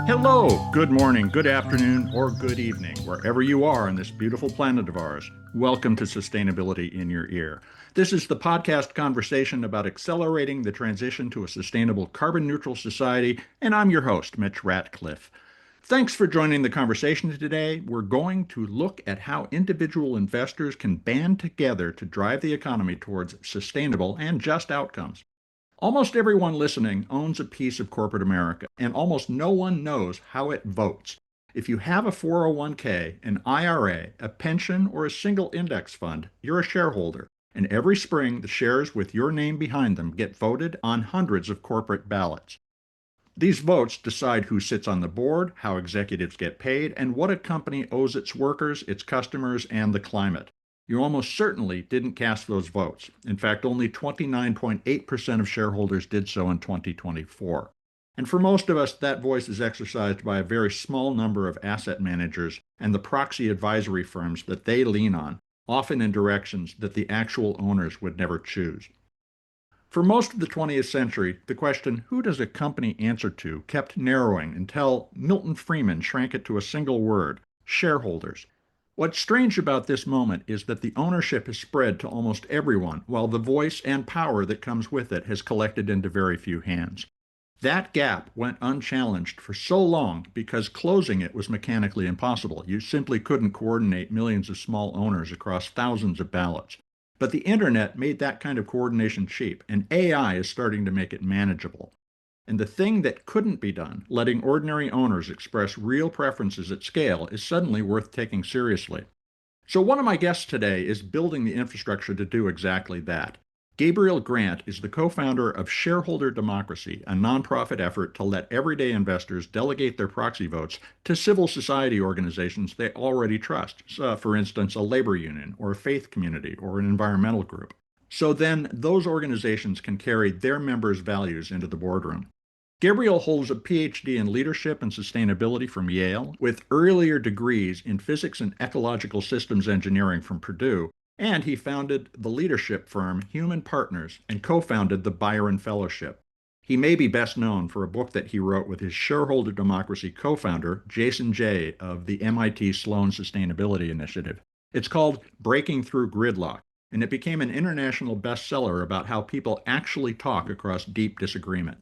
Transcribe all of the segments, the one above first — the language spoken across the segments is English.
Hello, good morning, good afternoon, or good evening, wherever you are on this beautiful planet of ours. Welcome to Sustainability in Your Ear. This is the podcast conversation about accelerating the transition to a sustainable carbon neutral society, and I'm your host, Mitch Ratcliffe. Thanks for joining the conversation today. We're going to look at how individual investors can band together to drive the economy towards sustainable and just outcomes. Almost everyone listening owns a piece of corporate America, and almost no one knows how it votes. If you have a 401k, an IRA, a pension, or a single index fund, you're a shareholder. And every spring, the shares with your name behind them get voted on hundreds of corporate ballots. These votes decide who sits on the board, how executives get paid, and what a company owes its workers, its customers, and the climate. You almost certainly didn't cast those votes. In fact, only 29.8% of shareholders did so in 2024. And for most of us, that voice is exercised by a very small number of asset managers and the proxy advisory firms that they lean on, often in directions that the actual owners would never choose. For most of the 20th century, the question, who does a company answer to, kept narrowing until Milton Friedman shrank it to a single word, shareholders. What's strange about this moment is that the ownership has spread to almost everyone, while the voice and power that comes with it has collected into very few hands. That gap went unchallenged for so long because closing it was mechanically impossible. You simply couldn't coordinate millions of small owners across thousands of ballots. But the internet made that kind of coordination cheap, and AI is starting to make it manageable. And the thing that couldn't be done, letting ordinary owners express real preferences at scale, is suddenly worth taking seriously. So one of my guests today is building the infrastructure to do exactly that. Gabriel Grant is the co-founder of Shareholder Democracy, a nonprofit effort to let everyday investors delegate their proxy votes to civil society organizations they already trust, so, for instance, a labor union or a faith community or an environmental group. So then those organizations can carry their members' values into the boardroom. Gabriel holds a PhD in leadership and sustainability from Yale, with earlier degrees in physics and ecological systems engineering from Purdue, and he founded the leadership firm Human Partners and co-founded the Byron Fellowship. He may be best known for a book that he wrote with his Shareholder Democracy co-founder, Jason Jay of the MIT Sloan Sustainability Initiative. It's called Breaking Through Gridlock, and it became an international bestseller about how people actually talk across deep disagreement.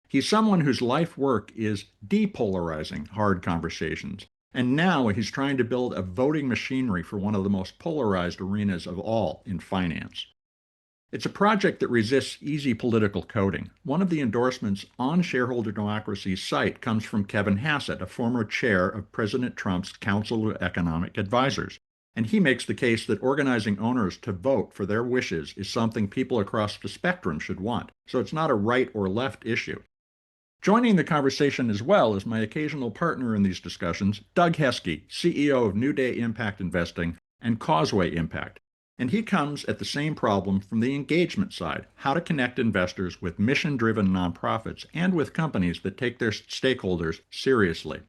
He's someone whose life work is depolarizing hard conversations, and now he's trying to build a voting machinery for one of the most polarized arenas of all in finance. It's a project that resists easy political coding. One of the endorsements on Shareholder Democracy's site comes from Kevin Hassett, a former chair of President Trump's Council of Economic Advisors. And he makes the case that organizing owners to vote for their wishes is something people across the spectrum should want. So it's not a right or left issue. Joining the conversation as well is my occasional partner in these discussions, Doug Heskey, CEO of New Day Impact Investing and Causeway Impact. And he comes at the same problem from the engagement side, how to connect investors with mission-driven nonprofits and with companies that take their stakeholders seriously.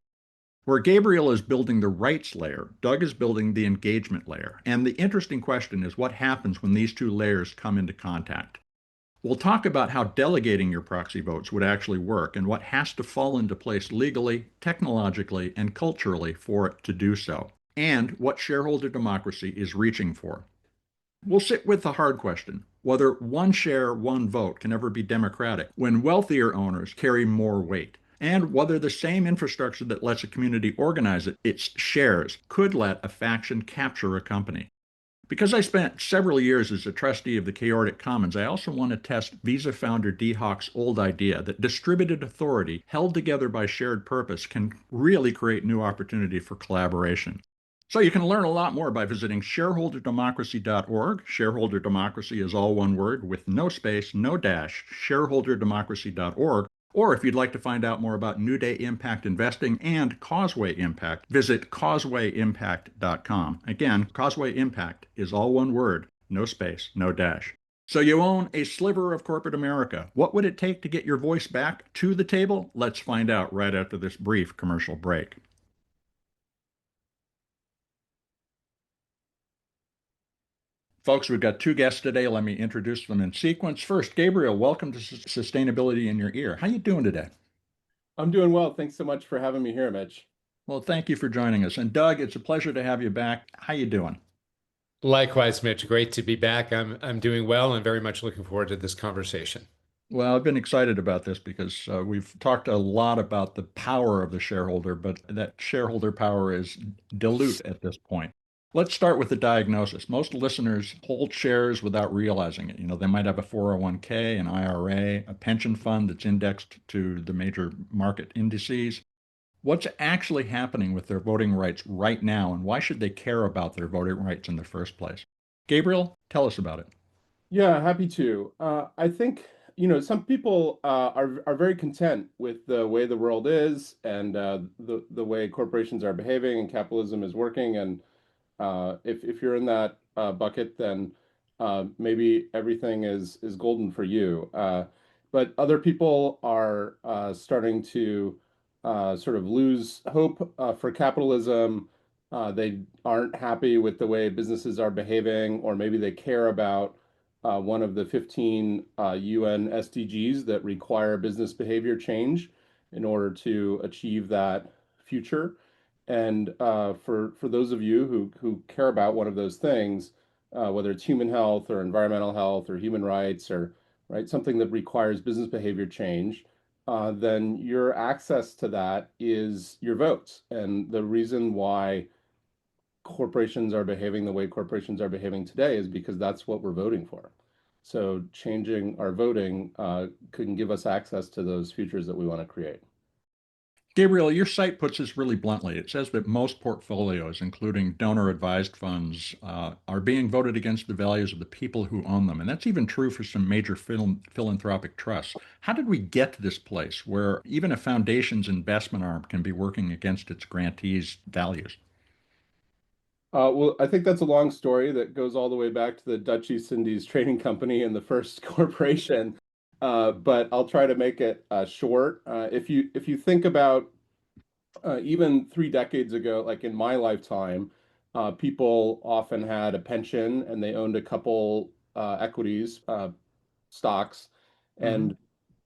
Where Gabriel is building the rights layer, Doug is building the engagement layer. And the interesting question is what happens when these two layers come into contact. We'll talk about how delegating your proxy votes would actually work and what has to fall into place legally, technologically, and culturally for it to do so, and what shareholder democracy is reaching for. We'll sit with the hard question, whether one share, one vote can ever be democratic when wealthier owners carry more weight, and whether the same infrastructure that lets a community organize its shares could let a faction capture a company. Because I spent several years as a trustee of the chaordic commons, I also want to test Visa founder Dee Hock's old idea that distributed authority held together by shared purpose can really create new opportunity for collaboration. So you can learn a lot more by visiting shareholderdemocracy.org. Shareholder democracy is all one word with no space, no dash, shareholderdemocracy.org. Or if you'd like to find out more about New Day Impact Investing and Causeway Impact, visit causewayimpact.com. Again, Causeway Impact is all one word, no space, no dash. So you own a sliver of corporate America. What would it take to get your voice back to the table? Let's find out right after this brief commercial break. Folks, we've got two guests today. Let me introduce them in sequence. First, Gabriel, welcome to Sustainability in Your Ear. How you doing today? I'm doing well. Thanks so much for having me here, Mitch. Well, thank you for joining us. And Doug, it's a pleasure to have you back. How you doing? Likewise, Mitch. Great to be back. I'm doing well and very much looking forward to this conversation. Well, I've been excited about this because we've talked a lot about the power of the shareholder, but that shareholder power is dilute at this point. Let's start with the diagnosis. Most listeners hold shares without realizing it. They might have a 401k, an IRA, a pension fund that's indexed to the major market indices. What's actually happening with their voting rights right now, and why should they care about their voting rights in the first place? Gabriel, tell us about it. Yeah, happy to. I think, some people are very content with the way the world is and the way corporations are behaving and capitalism is working. And if you're in that bucket, then maybe everything is golden for you. But other people are starting to sort of lose hope for capitalism. They aren't happy with the way businesses are behaving, or maybe they care about one of the 15 UN SDGs that require business behavior change in order to achieve that future. And for those of you who care about one of those things, whether it's human health or environmental health or human rights or right something that requires business behavior change, then your access to that is your votes. And the reason why corporations are behaving the way corporations are behaving today is because that's what we're voting for. So changing our voting can give us access to those futures that we want to create. Gabriel, your site puts this really bluntly. It says that most portfolios, including donor advised funds, are being voted against the values of the people who own them. And that's even true for some major philanthropic trusts. How did we get to this place where even a foundation's investment arm can be working against its grantees' values? Well, I think that's a long story that goes all the way back to the Dutch East Indies Trading Company and the first corporation. But I'll try to make it short. If you think about even 3 decades ago, like in my lifetime, people often had a pension and they owned a couple equities, stocks, Hmm. and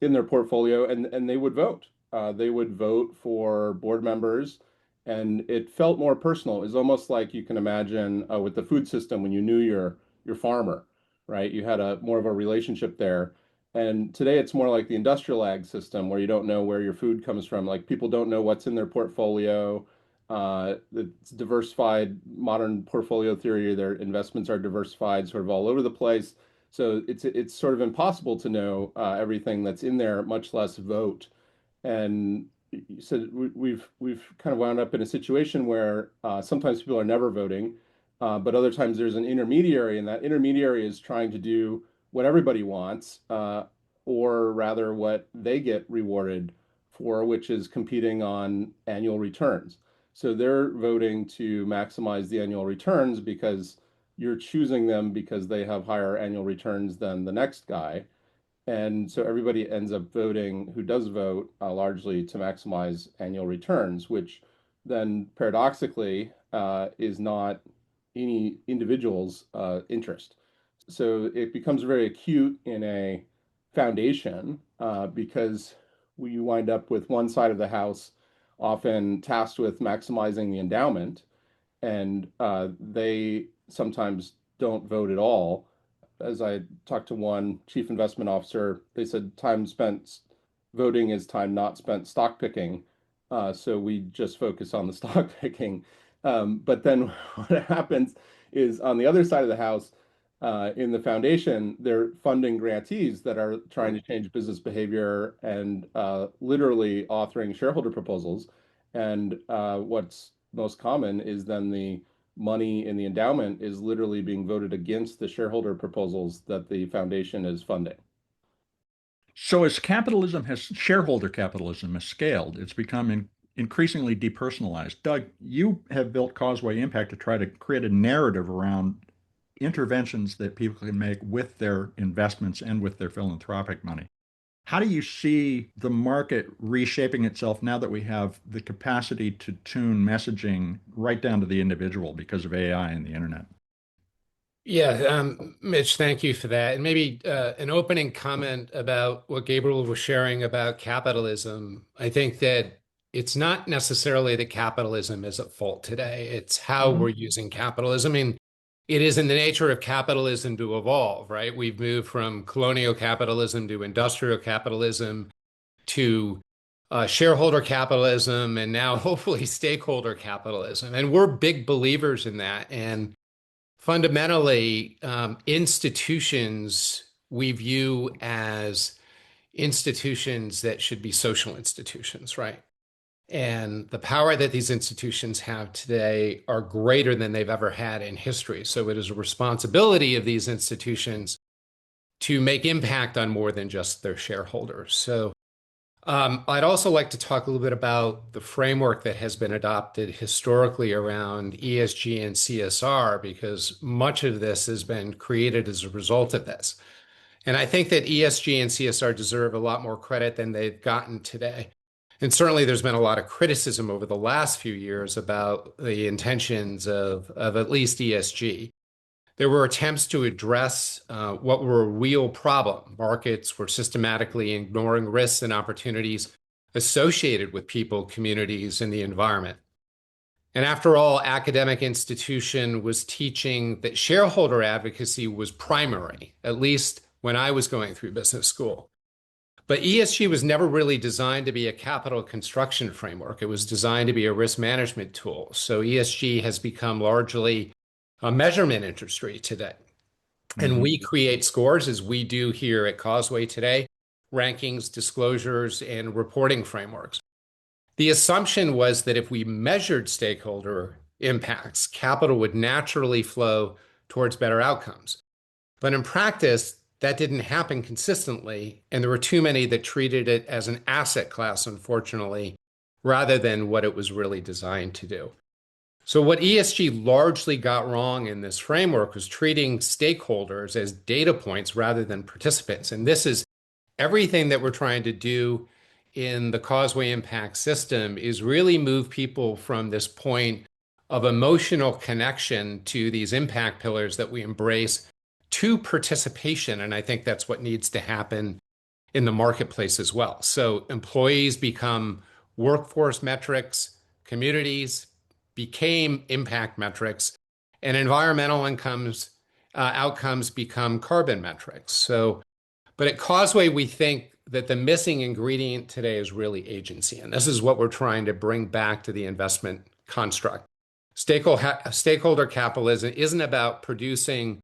in their portfolio, and they would vote. They would vote for board members, and it felt more personal. It was almost like you can imagine with the food system when you knew your farmer, right? You had a more of a relationship there. And today it's more like the industrial ag system where you don't know where your food comes from. Like people don't know what's in their portfolio. It's diversified modern portfolio theory. Their investments are diversified sort of all over the place. So it's sort of impossible to know everything that's in there, much less vote. And so we've kind of wound up in a situation where sometimes people are never voting, but other times there's an intermediary, and that intermediary is trying to do what everybody wants, or rather what they get rewarded for, which is competing on annual returns. So they're voting to maximize the annual returns because you're choosing them because they have higher annual returns than the next guy. And so everybody ends up voting who does vote largely to maximize annual returns, which then paradoxically is not any individual's interest. So it becomes very acute in a foundation because we wind up with one side of the house often tasked with maximizing the endowment, and they sometimes don't vote at all. As I talked to one chief investment officer, they said time spent voting is time not spent stock picking. So we just focus on the stock picking. But then what happens is on the other side of the house, in the foundation, they're funding grantees that are trying to change business behavior and literally authoring shareholder proposals. And what's most common is then the money in the endowment is literally being voted against the shareholder proposals that the foundation is funding. So as shareholder capitalism has scaled, it's become increasingly depersonalized. Doug, you have built Causeway Impact to try to create a narrative around interventions that people can make with their investments and with their philanthropic money. How do you see the market reshaping itself now that we have the capacity to tune messaging right down to the individual because of AI and the internet? Yeah, Mitch, thank you for that. And maybe an opening comment about what Gabriel was sharing about capitalism. I think that it's not necessarily that capitalism is at fault today. It's how Hmm. we're using capitalism. I mean, it is in the nature of capitalism to evolve, right? We've moved from colonial capitalism to industrial capitalism to shareholder capitalism and now hopefully stakeholder capitalism. And we're big believers in that. And fundamentally, institutions we view as institutions that should be social institutions, right? And the power that these institutions have today are greater than they've ever had in history. So it is a responsibility of these institutions to make impact on more than just their shareholders. So I'd also like to talk a little bit about the framework that has been adopted historically around ESG and CSR, because much of this has been created as a result of this. And I think that ESG and CSR deserve a lot more credit than they've gotten today. And certainly there's been a lot of criticism over the last few years about the intentions of at least ESG. There were attempts to address what were a real problem. Markets were systematically ignoring risks and opportunities associated with people, communities, and the environment. And after all, academic institution was teaching that shareholder advocacy was primary, at least when I was going through business school. But ESG was never really designed to be a capital construction framework. It was designed to be a risk management tool. So ESG has become largely a measurement industry today. And Hmm. we create scores as we do here at Causeway today, rankings, disclosures, and reporting frameworks. The assumption was that if we measured stakeholder impacts, capital would naturally flow towards better outcomes. But in practice, that didn't happen consistently, and there were too many that treated it as an asset class, unfortunately, rather than what it was really designed to do. So, what ESG largely got wrong in this framework was treating stakeholders as data points rather than participants. And this is everything that we're trying to do in the Causeway Impact system is really move people from this point of emotional connection to these impact pillars that we embrace to participation. And I think that's what needs to happen in the marketplace as well. So employees become workforce metrics, communities became impact metrics, and environmental outcomes become carbon metrics. So, but at Causeway, we think that the missing ingredient today is really agency. And this is what we're trying to bring back to the investment construct. Stakeholder capitalism isn't about producing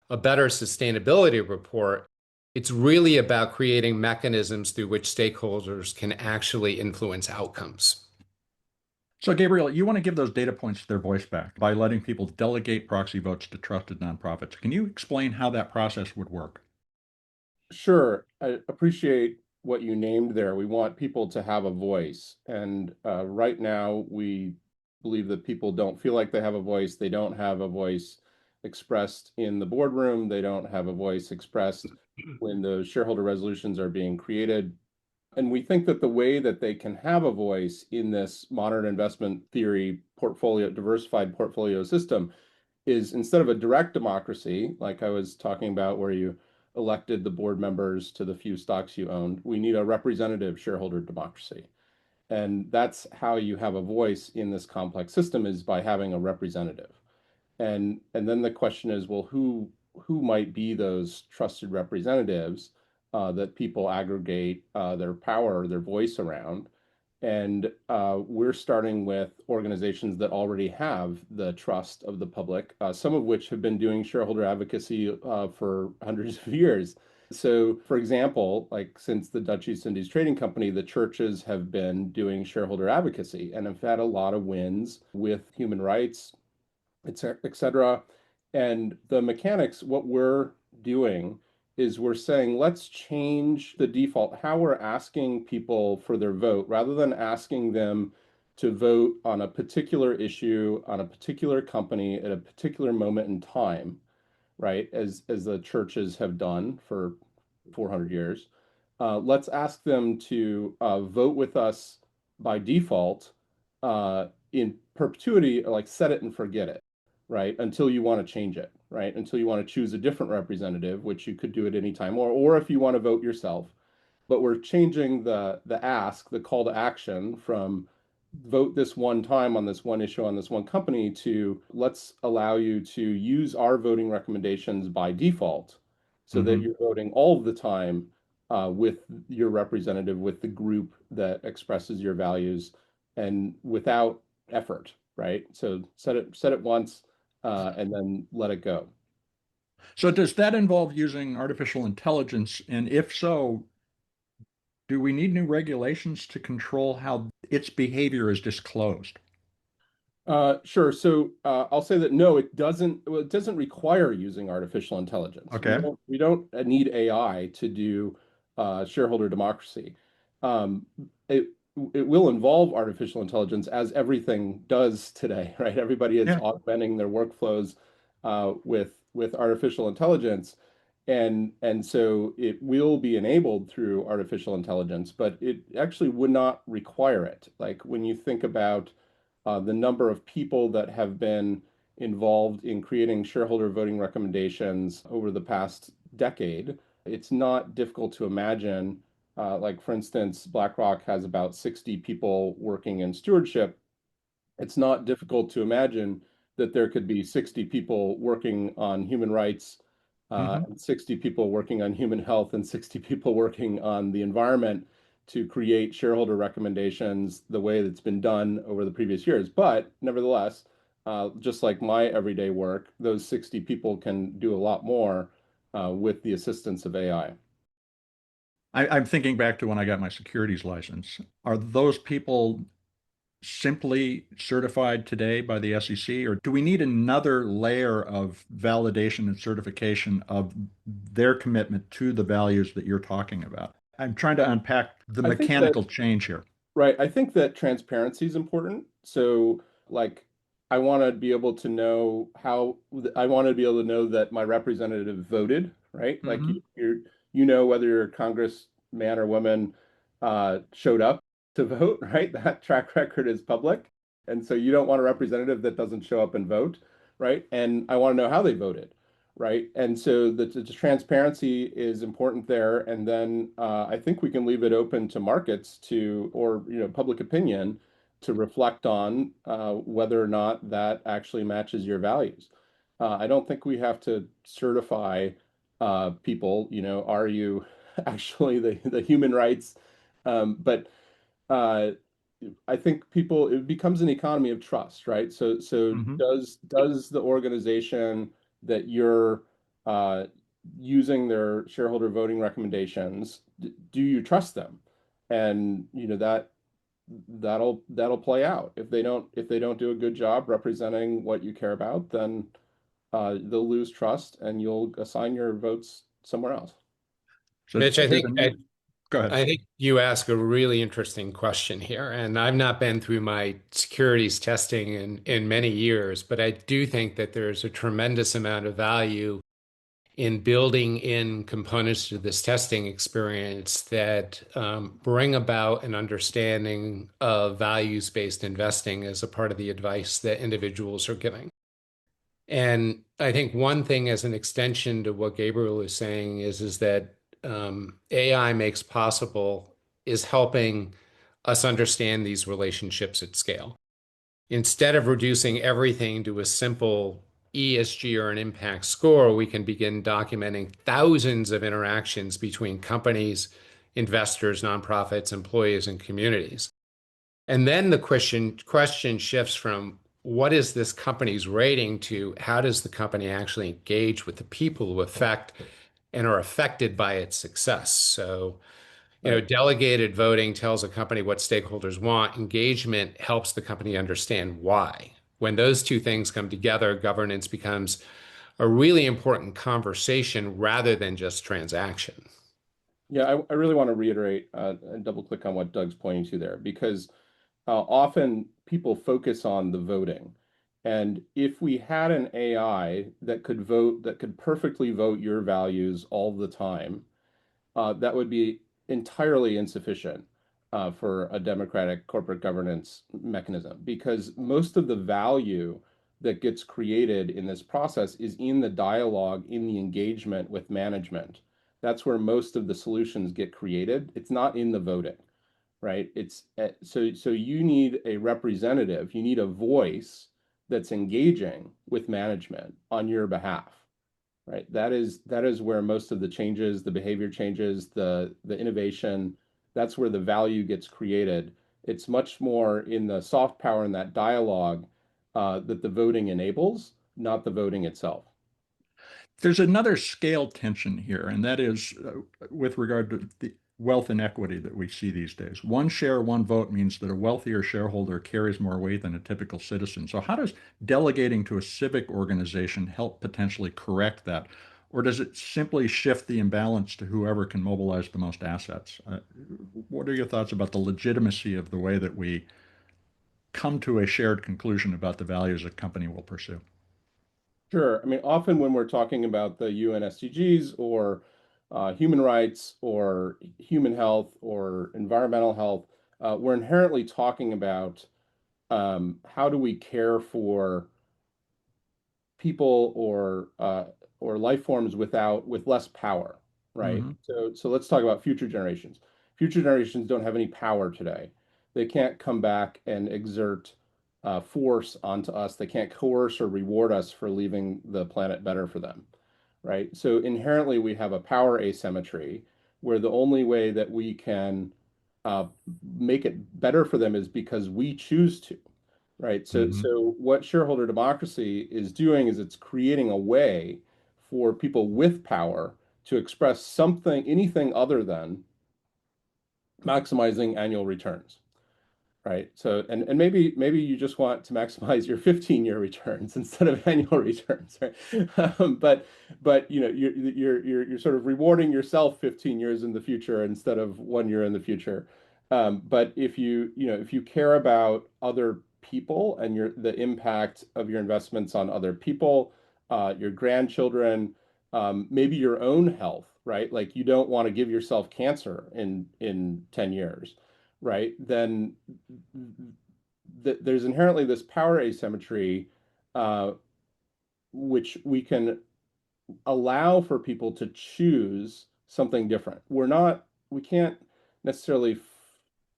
a better sustainability report. It's really about creating mechanisms through which stakeholders can actually influence outcomes. So, Gabriel, you want to give those data points their voice back by letting people delegate proxy votes to trusted nonprofits. Can you explain how that process would work? Sure. I appreciate what you named there. We want people to have a voice. And right now, we believe that people don't feel like they have a voice. They don't have a voice expressed in the boardroom. They don't have a voice expressed when the shareholder resolutions are being created. And we think that the way that they can have a voice in this modern investment theory portfolio, diversified portfolio system is instead of a direct democracy, like I was talking about, where you elected the board members to the few stocks you owned, we need a representative shareholder democracy. And that's how you have a voice in this complex system is by having a representative. And then the question is, well, who might be those trusted representatives that people aggregate their power, their voice around? And we're starting with organizations that already have the trust of the public, some of which have been doing shareholder advocacy for hundreds of years. So, for example, like since the Dutch East Indies Trading Company, the churches have been doing shareholder advocacy and have had a lot of wins with human rights, et cetera. And the mechanics, what we're doing is we're saying, let's change the default, how we're asking people for their vote, rather than asking them to vote on a particular issue, on a particular company at a particular moment in time, right? As the churches have done for 400 years. Let's ask them to vote with us by default in perpetuity, like set it and forget it, right? Until you want to change it. right? Until you want to choose a different representative, which you could do at any time, or if you want to vote yourself. But we're changing the ask, the call to action from vote this one time on this one issue on this one company to let's allow you to use our voting recommendations by default so that Hmm. you're voting all of the time with your representative, with the group that expresses your values and without effort, right? So set it once and then let it go. So does that involve using artificial intelligence? And if so, do we need new regulations to control how its behavior is disclosed? Sure. So I'll say that no, it doesn't. Well, it doesn't require using artificial intelligence. We Okay. don't. We don't need AI to do shareholder democracy. Um, it it will involve artificial intelligence as everything does today, right? Everybody is Yeah. augmenting their workflows with artificial intelligence, and so it will be enabled through artificial intelligence, but it actually would not require it. Like when you think about the number of people that have been involved in creating shareholder voting recommendations over the past decade, it's not difficult to imagine. Like, for instance, BlackRock has about 60 people working in stewardship. It's not difficult to imagine that there could be 60 people working on human rights, Hmm. and 60 people working on human health, and 60 people working on the environment to create shareholder recommendations the way that's been done over the previous years. But nevertheless, just like my everyday work, those 60 people can do a lot more with the assistance of AI. I'm thinking back to when I got my securities license. Are those people simply certified today by the SEC, or do we need another layer of validation and certification of their commitment to the values that you're talking about? I'm trying to unpack the I think that mechanical change here. Right. I think that transparency is important. So, like, I want to be able to know how I want to be able to know that my representative voted, right? Like, Hmm. you know whether your congressman or woman showed up to vote, right? That track record is public, and so you don't want a representative that doesn't show up and vote, right? And I want to know how they voted, right? And so the transparency is important there. And then I think we can leave it open to markets to, or public opinion to reflect on whether or not that actually matches your values. I don't think we have to certify people, are you actually the human rights? But uh, I think it becomes an economy of trust, right? So Hmm. does the organization that you're uh, using their shareholder voting recommendations, do you trust them? And that'll play out. If they don't do a good job representing what you care about, then they'll lose trust and you'll assign your votes somewhere else. So Mitch, there's a new, go ahead. I think you ask a really interesting question here, and I've not been through my securities testing in many years, but I do think that there's a tremendous amount of value in building in components to this testing experience that bring about an understanding of values-based investing as a part of the advice that individuals are giving. And I think one thing as an extension to what Gabriel is saying is that AI makes possible is helping us understand these relationships at scale. Instead of reducing everything to a simple ESG or an impact score, we can begin documenting thousands of interactions between companies, investors, nonprofits, employees, and communities. And then the question shifts from what is this company's rating to how does the company actually engage with the people who affect and are affected by its success? So, Right. delegated voting tells a company what stakeholders want. Engagement helps the company understand why. When those two things come together, governance becomes a really important conversation rather than just transaction. Yeah, I really want to reiterate and double click on what Doug's pointing to there because often people focus on the voting. And if we had an AI that could vote, that could perfectly vote your values all the time, that would be entirely insufficient for a democratic corporate governance mechanism because most of the value that gets created in this process is in the dialogue, in the engagement with management. That's where most of the solutions get created. It's not in the voting, right? So you need a representative, you need a voice that's engaging with management on your behalf, right? That is where most of the changes, the behavior changes, the innovation, that's where the value gets created. It's much more in the soft power and that dialogue that the voting enables, not the voting itself. There's another scale tension here, and that is with regard to the wealth inequity that we see these days. One share, one vote means that a wealthier shareholder carries more weight than a typical citizen. So, how does delegating to a civic organization help potentially correct that? Or does it simply shift the imbalance to whoever can mobilize the most assets? What are your thoughts about the legitimacy of the way that we come to a shared conclusion about the values a company will pursue? Sure. I mean, often when we're talking about the UN SDGs or human rights or human health or environmental health, we're inherently talking about how do we care for people or life forms with less power, right? Hmm. So let's talk about future generations. Future generations don't have any power today. They can't come back and exert force onto us. They can't coerce or reward us for leaving the planet better for them, right? So inherently, we have a power asymmetry where the only way that we can uh, make it better for them is because we choose to. Right. So, Hmm. so what shareholder democracy is doing is it's creating a way for people with power to express something, anything other than maximizing annual returns. Right. So, and maybe you just want to maximize your 15-year returns instead of annual returns, right? But you're sort of rewarding yourself 15 years in the future instead of 1 year in the future. But if you care about other people and the impact of your investments on other people, your grandchildren, maybe your own health, right? Like you don't want to give yourself cancer in 10 years, right? Then there's inherently this power asymmetry, uh, which we can allow for people to choose something different. We can't necessarily,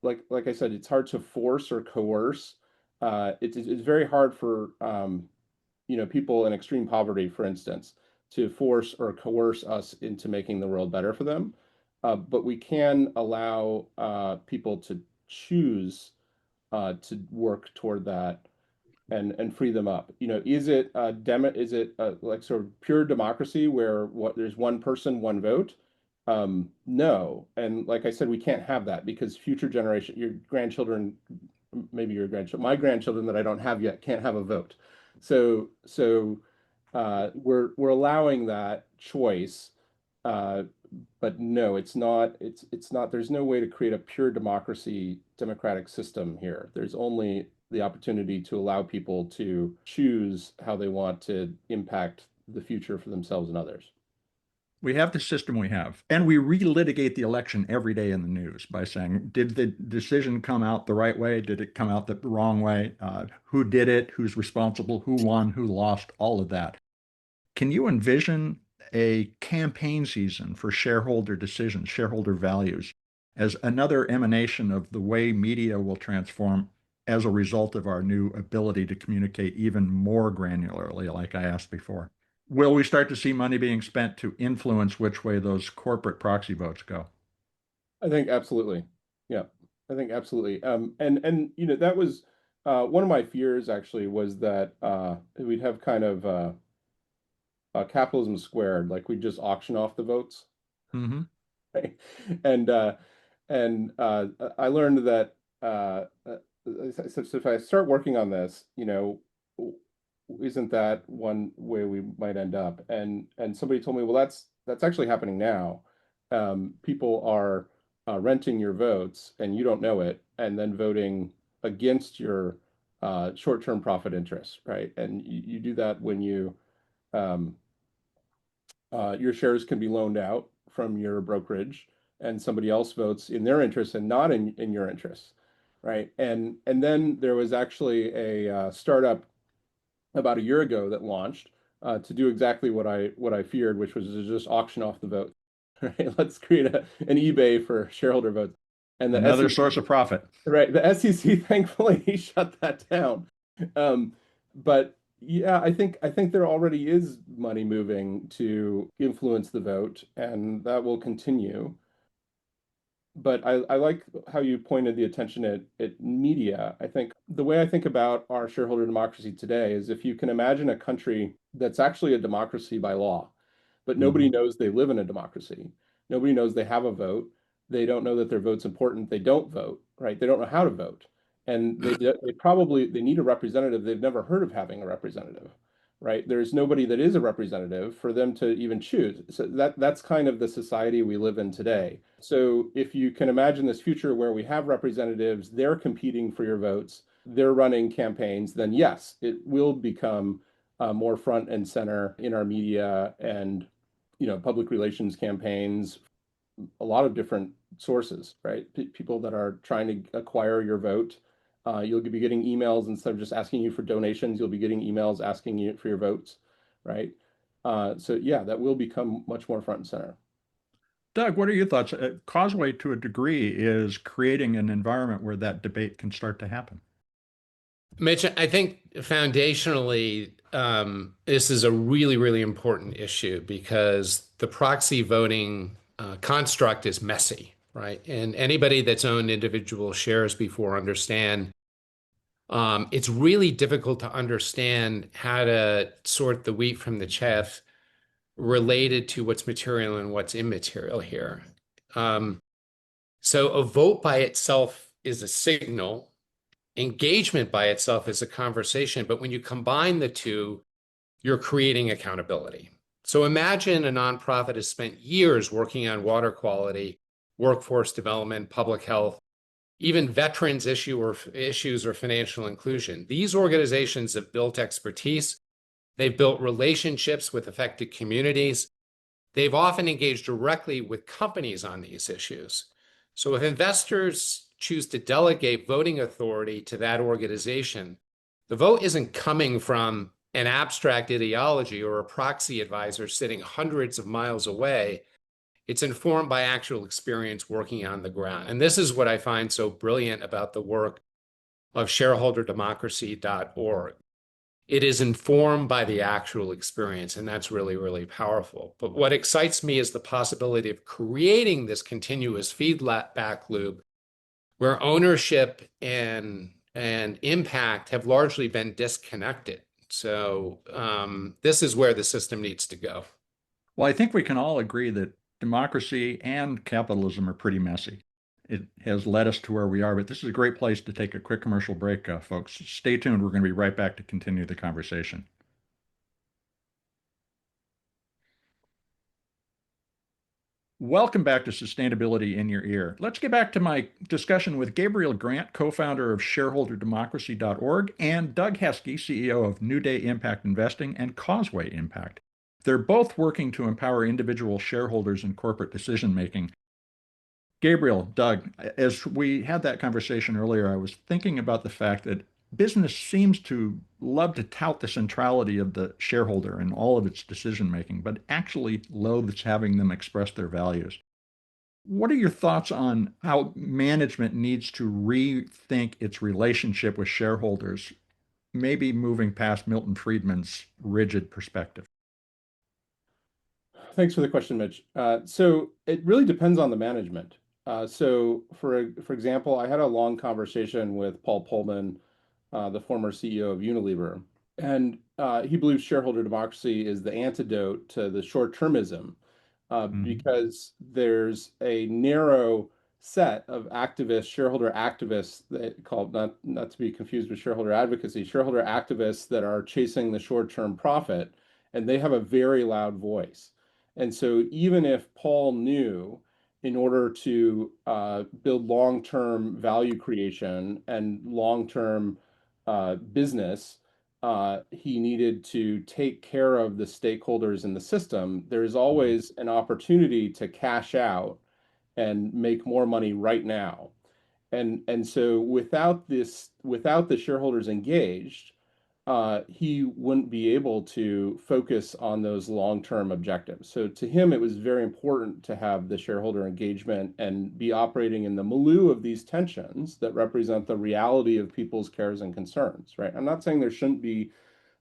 like I said, it's hard to force or coerce. It's very hard for people in extreme poverty, for instance, to force or coerce us into making the world better for them. But we can allow people to choose to work toward that and free them up. Is it like sort of pure democracy where there's one person, one vote? No. And like I said, we can't have that because future generation, your grandchildren, maybe your grandchildren, my grandchildren that I don't have yet can't have a vote. So we're allowing that choice. Uh, but no, it's not, there's no way to create a pure democratic system here. There's only the opportunity to allow people to choose how they want to impact the future for themselves and others. We have the system we have, and we relitigate the election every day in the news by saying, did the decision come out the right way? Did it come out the wrong way? Who did it? Who's responsible? Who won? Who lost? All of that. Can you envision a campaign season for shareholder decisions, shareholder values, as another emanation of the way media will transform as a result of our new ability to communicate even more granularly, like I asked before? Will we start to see money being spent to influence which way those corporate proxy votes go? I think absolutely. Yeah, I think absolutely. And that was one of my fears actually was that we'd have kind of capitalism squared, like we just auction off the votes. Hmm. Right? And uh, and I learned that so if I start working on this, isn't that one way we might end up? And somebody told me, well, that's actually happening now. People are renting your votes, and you don't know it, and then voting against your short-term profit interests, right? And you do that when um, your shares can be loaned out from your brokerage and somebody else votes in their interest and not in your interest, right? And then there was actually a startup about a year ago that launched to do exactly what I feared, which was to just auction off the vote. Right? Let's create an eBay for shareholder votes. And the Another SEC, source of profit. right, the SEC thankfully shut that down. Um, but yeah, I think there already is money moving to influence the vote, and that will continue. But I like how you pointed the attention at media. I think the way I think about our shareholder democracy today is if you can imagine a country that's actually a democracy by law, but nobody Mhm. knows they live in a democracy. Nobody knows they have a vote. They don't know that their vote's important. They don't vote, right? They don't know how to vote. And they need a representative. They've never heard of having a representative, right? There's nobody that is a representative for them to even choose. So that's kind of the society we live in today. So if you can imagine this future where we have representatives, they're competing for your votes, they're running campaigns, then yes, it will become more front and center in our media and public relations campaigns, a lot of different sources, right? People that are trying to acquire your vote. You'll be getting emails instead of just asking you for donations. You'll be getting emails asking you for your votes, right? So yeah, that will become much more front and center. Doug, what are your thoughts? Causeway, to a degree, is creating an environment where that debate can start to happen. Mitch, I think foundationally, this is a really, really important issue because the proxy voting construct is messy, right? And anybody that's owned individual shares before understand it's really difficult to understand how to sort the wheat from the chaff related to what's material and what's immaterial here. Um, so a vote by itself is a signal. Engagement by itself is a conversation, but when you combine the two, you're creating accountability. So imagine a nonprofit has spent years working on water quality, workforce development, public health, even issues or financial inclusion. These organizations have built expertise. They've built relationships with affected communities. They've often engaged directly with companies on these issues. So if investors choose to delegate voting authority to that organization, the vote isn't coming from an abstract ideology or a proxy advisor sitting hundreds of miles away. It's informed by actual experience working on the ground. And this is what I find so brilliant about the work of shareholderdemocracy.org. It is informed by the actual experience, and that's really, really powerful. But what excites me is the possibility of creating this continuous feedback loop where ownership and impact have largely been disconnected. So this is where the system needs to go. Well, I think we can all agree that democracy and capitalism are pretty messy. It has led us to where we are, but this is a great place to take a quick commercial break, folks. Stay tuned. We're going to be right back to continue the conversation. Welcome back to Sustainability in Your Ear. Let's get back to my discussion with Gabriel Grant, co-founder of shareholderdemocracy.org, and Doug Heskey, CEO of New Day Impact Investing and Causeway Impact. They're both working to empower individual shareholders in corporate decision making. Gabriel, Doug, as we had that conversation earlier, I was thinking about the fact that business seems to love to tout the centrality of the shareholder in all of its decision making, but actually loathes having them express their values. What are your thoughts on how management needs to rethink its relationship with shareholders, maybe moving past Milton Friedman's rigid perspective? Thanks for the question, Mitch. So it really depends on the management. So for example, I had a long conversation with Paul Pullman, the former CEO of Unilever, and he believes shareholder democracy is the antidote to the short-termism Mhm. because there's a narrow set of activists, shareholder activists, that called not to be confused with shareholder advocacy, shareholder activists that are chasing the short-term profit, and they have a very loud voice. And so even if Paul knew in order to build long-term value creation and long-term business, he needed to take care of the stakeholders in the system, there's always an opportunity to cash out and make more money right now. And so without the shareholders engaged, he wouldn't be able to focus on those long-term objectives. So to him, it was very important to have the shareholder engagement and be operating in the milieu of these tensions that represent the reality of people's cares and concerns, right? I'm not saying there shouldn't be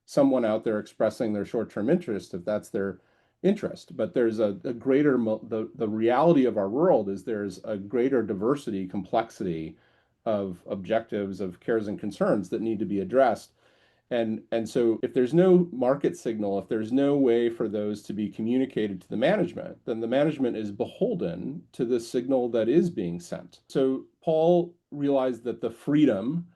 someone out there expressing their short-term interest if that's their interest, but there's a greater, the reality of our world is there's a greater diversity, complexity of objectives, of cares and concerns that need to be addressed. And so if there's no market signal, if there's no way for those to be communicated to the management, then the management is beholden to the signal that is being sent. So Paul realized that the freedom,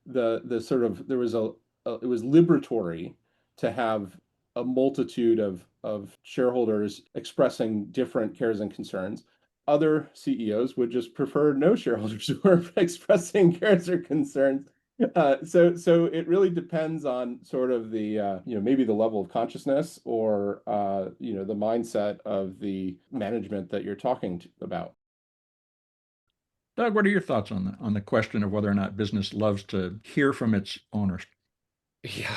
the sort of there was it was liberatory to have a multitude of shareholders expressing different cares and concerns. Other CEOs would just prefer no shareholders who are expressing cares or concerns. So it really depends on sort of the maybe the level of consciousness or the mindset of the management that you're talking about. Doug, what are your thoughts on the question of whether or not business loves to hear from its owners? Yeah,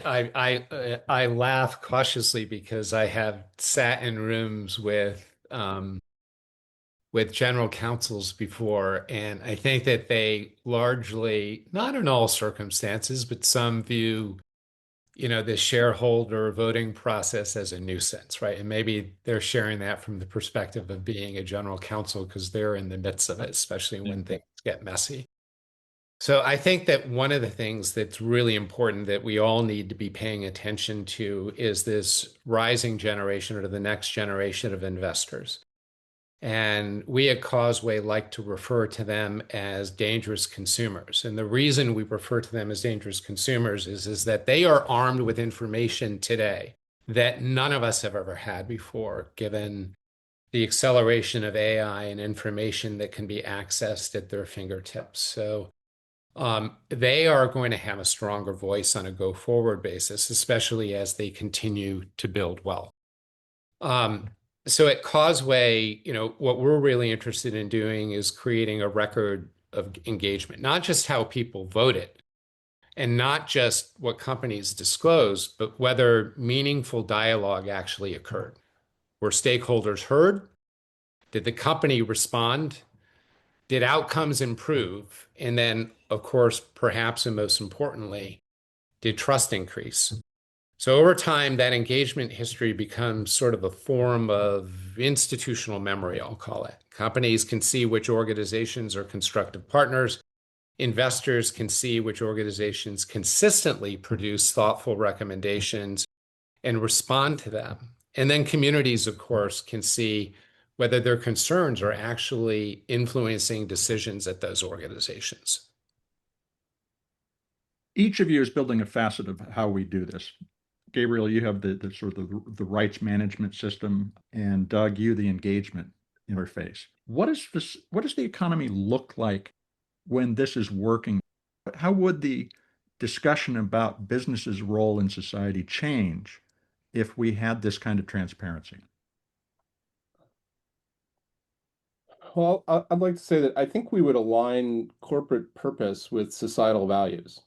I laugh cautiously because I have sat in rooms with general counsels before, and I think that they largely, not in all circumstances, but some view, the shareholder voting process as a nuisance, right? And maybe they're sharing that from the perspective of being a general counsel because they're in the midst of it, especially when things get messy. So I think that one of the things that's really important that we all need to be paying attention to is this rising generation or the next generation of investors. And we at Causeway like to refer to them as dangerous consumers. And the reason we refer to them as dangerous consumers is that they are armed with information today that none of us have ever had before, given the acceleration of AI and information that can be accessed at their fingertips. So they are going to have a stronger voice on a go-forward basis, especially as they continue to build wealth. So at Causeway, what we're really interested in doing is creating a record of engagement, not just how people voted and not just what companies disclose, but whether meaningful dialogue actually occurred. Were stakeholders heard? Did the company respond? Did outcomes improve? And then, of course, perhaps and most importantly, did trust increase? So over time, that engagement history becomes sort of a form of institutional memory, I'll call it. Companies can see which organizations are constructive partners. Investors can see which organizations consistently produce thoughtful recommendations and respond to them. And then communities, of course, can see whether their concerns are actually influencing decisions at those organizations. Each of you is building a facet of how we do this. Gabriel, you have the sort of the rights management system, and Doug, you the engagement interface. What does the economy look like when this is working? How would the discussion about business's role in society change if we had this kind of transparency? Well, I'd like to say that I think we would align corporate purpose with societal values.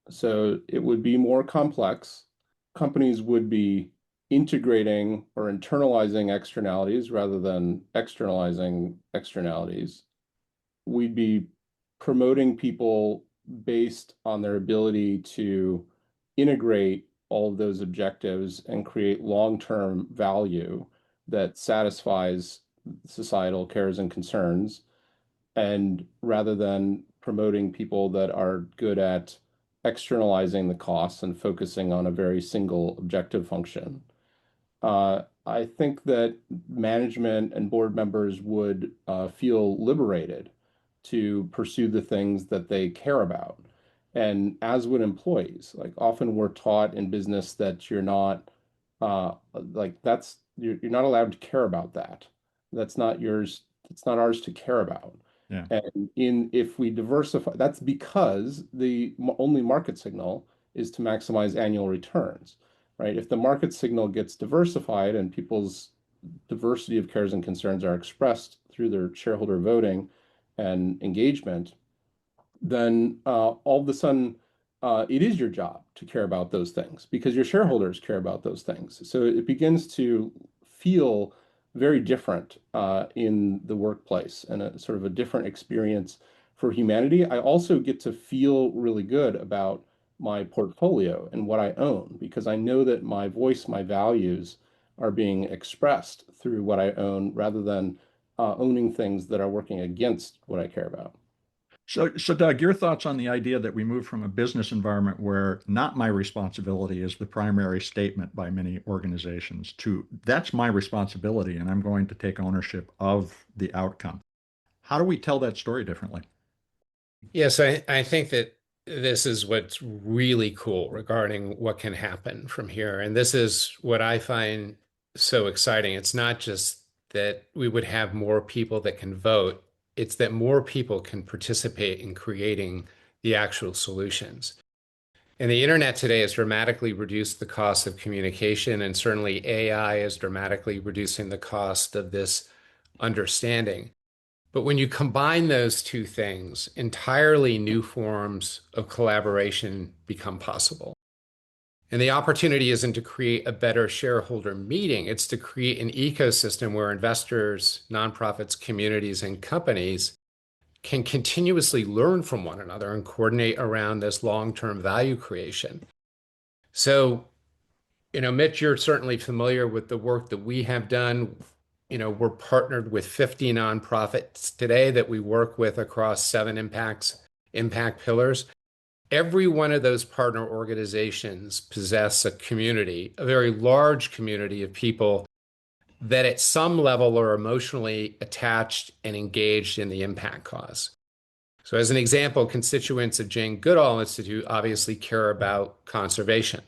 So it would be more complex. Companies would be integrating or internalizing externalities rather than externalizing externalities. We'd be promoting people based on their ability to integrate all of those objectives and create long-term value that satisfies societal cares and concerns, and rather than promoting people that are good at externalizing the costs and focusing on a very single objective function. I think that management and board members would feel liberated to pursue the things that they care about. And as would employees, like often we're taught in business that you're not you're not allowed to care about that. That's not yours. It's not ours to care about. Yeah. And if we diversify, that's because the only market signal is to maximize annual returns, right? If the market signal gets diversified and people's diversity of cares and concerns are expressed through their shareholder voting and engagement, then all of a sudden it is your job to care about those things because your shareholders care about those things. So it begins to feel very different in the workplace and a sort of a different experience for humanity. I also get to feel really good about my portfolio and what I own because I know that my voice, my values are being expressed through what I own rather than owning things that are working against what I care about. So Doug, your thoughts on the idea that we move from a business environment where not my responsibility is the primary statement by many organizations to that's my responsibility and I'm going to take ownership of the outcome. How do we tell that story differently? Yes, I think that this is what's really cool regarding what can happen from here. And this is what I find so exciting. It's not just that we would have more people that can vote, it's that more people can participate in creating the actual solutions. And the internet today has dramatically reduced the cost of communication, and certainly AI is dramatically reducing the cost of this understanding. But when you combine those two things, entirely new forms of collaboration become possible. And the opportunity isn't to create a better shareholder meeting, it's to create an ecosystem where investors, nonprofits, communities, and companies can continuously learn from one another and coordinate around this long-term value creation. So, Mitch, you're certainly familiar with the work that we have done. We're partnered with 50 nonprofits today that we work with across 7 impact pillars. Every one of those partner organizations possess a community, a very large community of people that at some level are emotionally attached and engaged in the impact cause. So as an example, constituents of Jane Goodall Institute obviously care about conservation.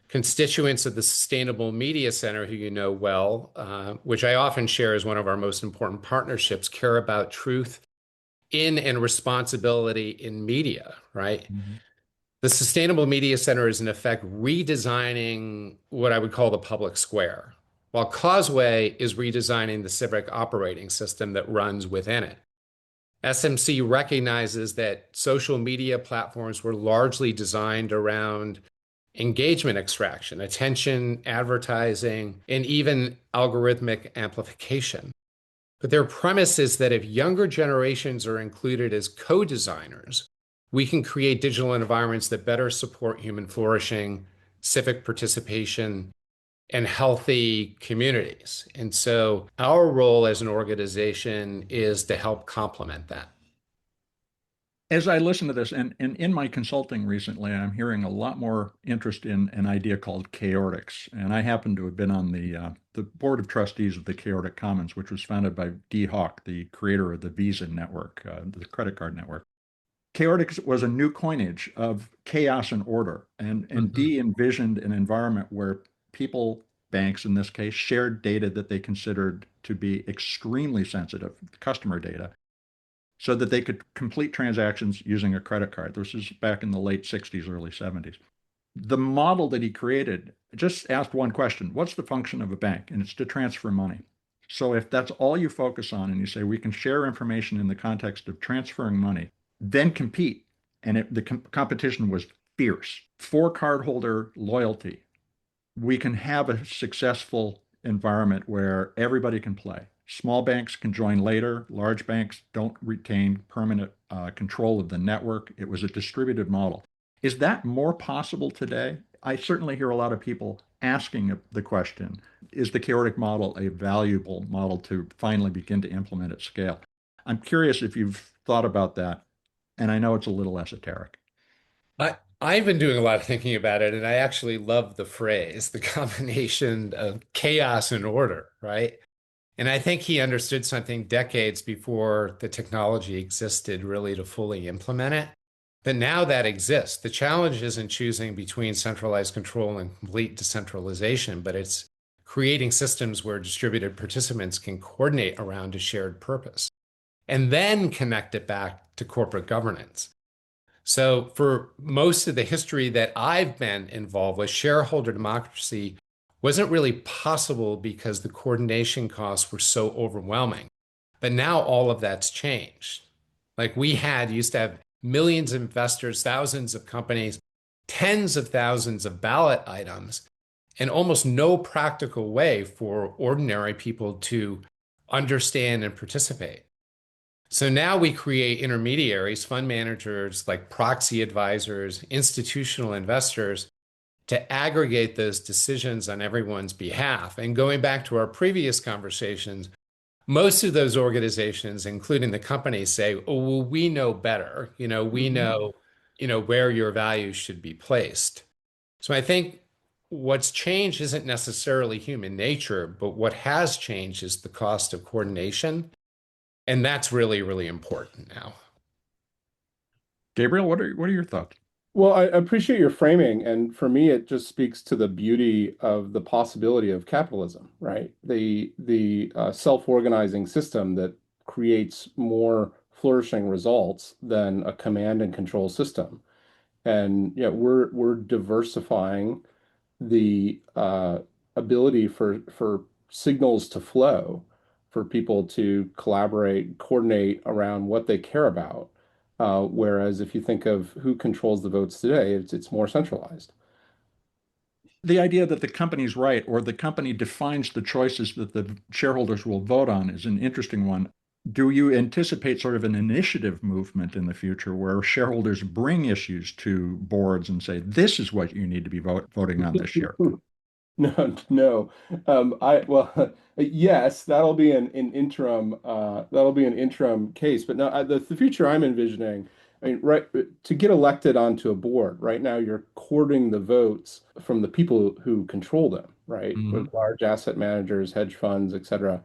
Constituents of the Sustainable Media Center, who you know well, which I often share as one of our most important partnerships, care about truth in and responsibility in media, right? Mm-hmm. The Sustainable Media Center is in effect redesigning what I would call the public square, while Causeway is redesigning the civic operating system that runs within it. SMC recognizes that social media platforms were largely designed around engagement extraction, attention, advertising, and even algorithmic amplification. But their premise is that if younger generations are included as co-designers, we can create digital environments that better support human flourishing, civic participation, and healthy communities. And so our role as an organization is to help complement that. As I listen to this, and in my consulting recently, I'm hearing a lot more interest in an idea called chaordics. And I happen to have been on the board of trustees of the Chaordic Commons, which was founded by Dee Hock, the creator of the Visa network, the credit card network. Chaordics was a new coinage of chaos and order. And Mhm. Dee envisioned an environment where people, banks in this case, shared data that they considered to be extremely sensitive, customer data, so that they could complete transactions using a credit card. This is back in the late 60s, early 70s. The model that he created just asked one question: what's the function of a bank? And it's to transfer money. So if that's all you focus on and you say we can share information in the context of transferring money, then compete. And the competition was fierce for cardholder loyalty. We can have a successful environment where everybody can play. Small banks can join later. Large banks don't retain permanent control of the network. It was a distributed model. Is that more possible today? I certainly hear a lot of people asking the question, is the chaotic model a valuable model to finally begin to implement at scale? I'm curious if you've thought about that, and I know it's a little esoteric. I've been doing a lot of thinking about it, and I actually love the phrase, the combination of chaos and order, right? And I think he understood something decades before the technology existed really to fully implement it. But now that exists. The challenge isn't choosing between centralized control and complete decentralization, but it's creating systems where distributed participants can coordinate around a shared purpose and then connect it back to corporate governance. So, for most of the history that I've been involved with, shareholder democracy wasn't really possible because the coordination costs were so overwhelming. But now all of that's changed. Like we used to have millions of investors, thousands of companies, tens of thousands of ballot items, and almost no practical way for ordinary people to understand and participate. So now we create intermediaries, fund managers like proxy advisors, institutional investors to aggregate those decisions on everyone's behalf. And going back to our previous conversations, most of those organizations, including the companies, say, oh, well, we know better. We know, where your values should be placed. So I think what's changed isn't necessarily human nature, but what has changed is the cost of coordination. And that's really, really important now. Gabriel, what are your thoughts? Well, I appreciate your framing, and for me, it just speaks to the beauty of the possibility of capitalism, right? The self-organizing system that creates more flourishing results than a command and control system. And yeah, we're diversifying the ability for signals to flow, for people to collaborate, coordinate around what they care about. Whereas if you think of who controls the votes today, it's more centralized. The idea that the company's right or the company defines the choices that the shareholders will vote on is an interesting one. Do you anticipate sort of an initiative movement in the future where shareholders bring issues to boards and say, this is what you need to be voting on this year? No, no. Well, yes, that'll be an interim case, but no, the future I'm envisioning, I mean, right, to get elected onto a board, right now you're courting the votes from the people who control them, right? Mhm. With large asset managers, hedge funds, et cetera.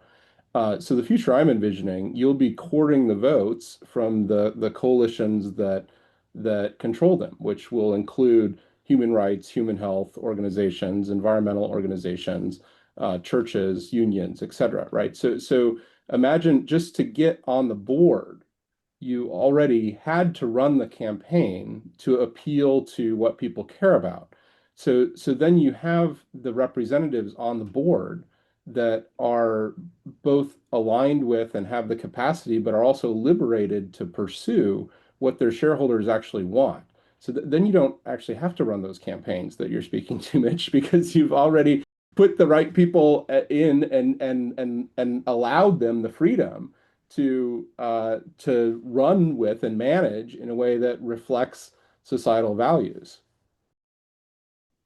So the future I'm envisioning, you'll be courting the votes from the coalitions that control them, which will include human rights, human health organizations, environmental organizations, churches, unions, et cetera, right? So imagine just to get on the board, you already had to run the campaign to appeal to what people care about. So then you have the representatives on the board that are both aligned with and have the capacity, but are also liberated to pursue what their shareholders actually want. So then you don't actually have to run those campaigns that you're speaking to, Mitch, because you've already put the right people in and allowed them the freedom to run with and manage in a way that reflects societal values.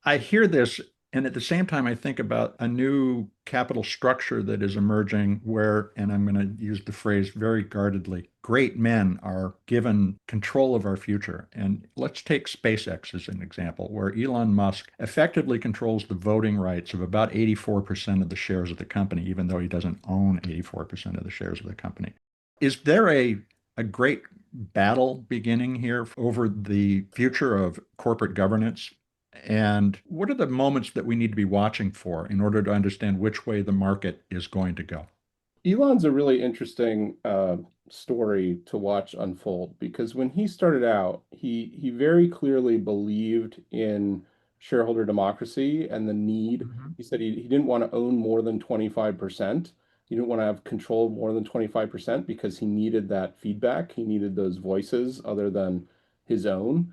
I hear this, and at the same time, I think about a new capital structure that is emerging where, and I'm going to use the phrase very guardedly, great men are given control of our future. And let's take SpaceX as an example, where Elon Musk effectively controls the voting rights of about 84% of the shares of the company, even though he doesn't own 84% of the shares of the company. Is there a great battle beginning here over the future of corporate governance? And what are the moments that we need to be watching for in order to understand which way the market is going to go? Elon's a really interesting story to watch unfold because when he started out, he very clearly believed in shareholder democracy and the need. Mhm. He said he didn't want to own more than 25%. He didn't want to have control of more than 25% because he needed that feedback. He needed those voices other than his own.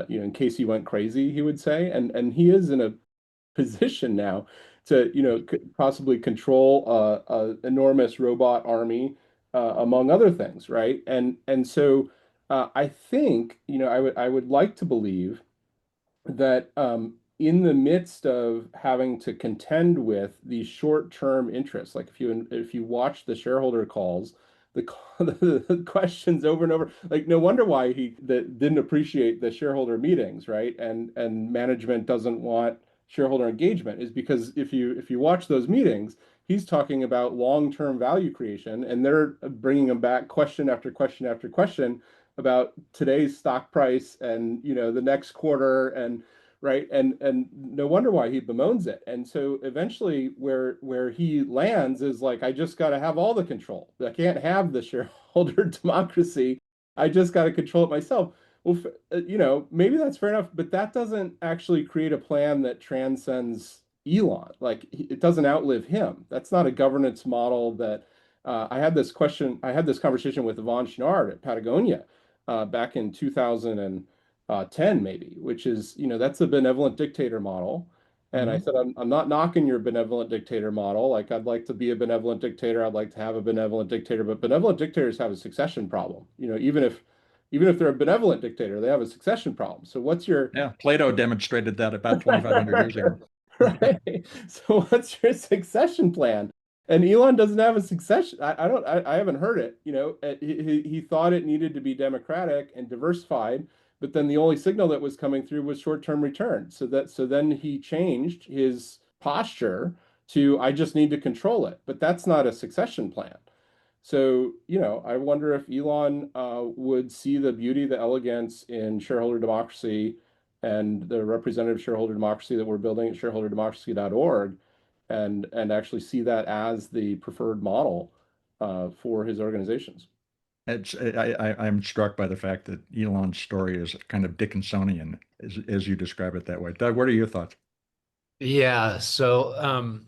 In case he went crazy, he would say. And he is in a position now to, possibly control a enormous robot army, among other things, right? And so I think, I would like to believe that in the midst of having to contend with these short-term interests, like if you watch the shareholder calls, the, the questions over and over, like no wonder why he that didn't appreciate the shareholder meetings, right? And management doesn't want shareholder engagement is because if you watch those meetings, he's talking about long-term value creation, and they're bringing him back question after question after question about today's stock price and the next quarter and right and no wonder why he bemoans it. And so eventually where he lands is like, I just got to have all the control. I can't have the shareholder democracy. I just got to control it myself. Well, maybe that's fair enough, but that doesn't actually create a plan that transcends Elon. Like it doesn't outlive him. That's not a governance model that I had this conversation with Yvon Chouinard at Patagonia back in 2010, maybe, which is, that's the benevolent dictator model. And I Mhm. said, I'm not knocking your benevolent dictator model. Like, I'd like to be a benevolent dictator. I'd like to have a benevolent dictator, but benevolent dictators have a succession problem. Even if they're a benevolent dictator, they have a succession problem. So what's your Yeah, Plato demonstrated that about 2,500 years ago. right? So what's your succession plan? And Elon doesn't have a succession. I don't. I haven't heard it. He thought it needed to be democratic and diversified, but then the only signal that was coming through was short-term return. So then he changed his posture to I just need to control it. But that's not a succession plan. So, I wonder if Elon would see the beauty, the elegance in shareholder democracy and the representative shareholder democracy that we're building at shareholderdemocracy.org and actually see that as the preferred model for his organizations. I'm struck by the fact that Elon's story is kind of Dickinsonian, as you describe it that way. Doug, what are your thoughts? Yeah, so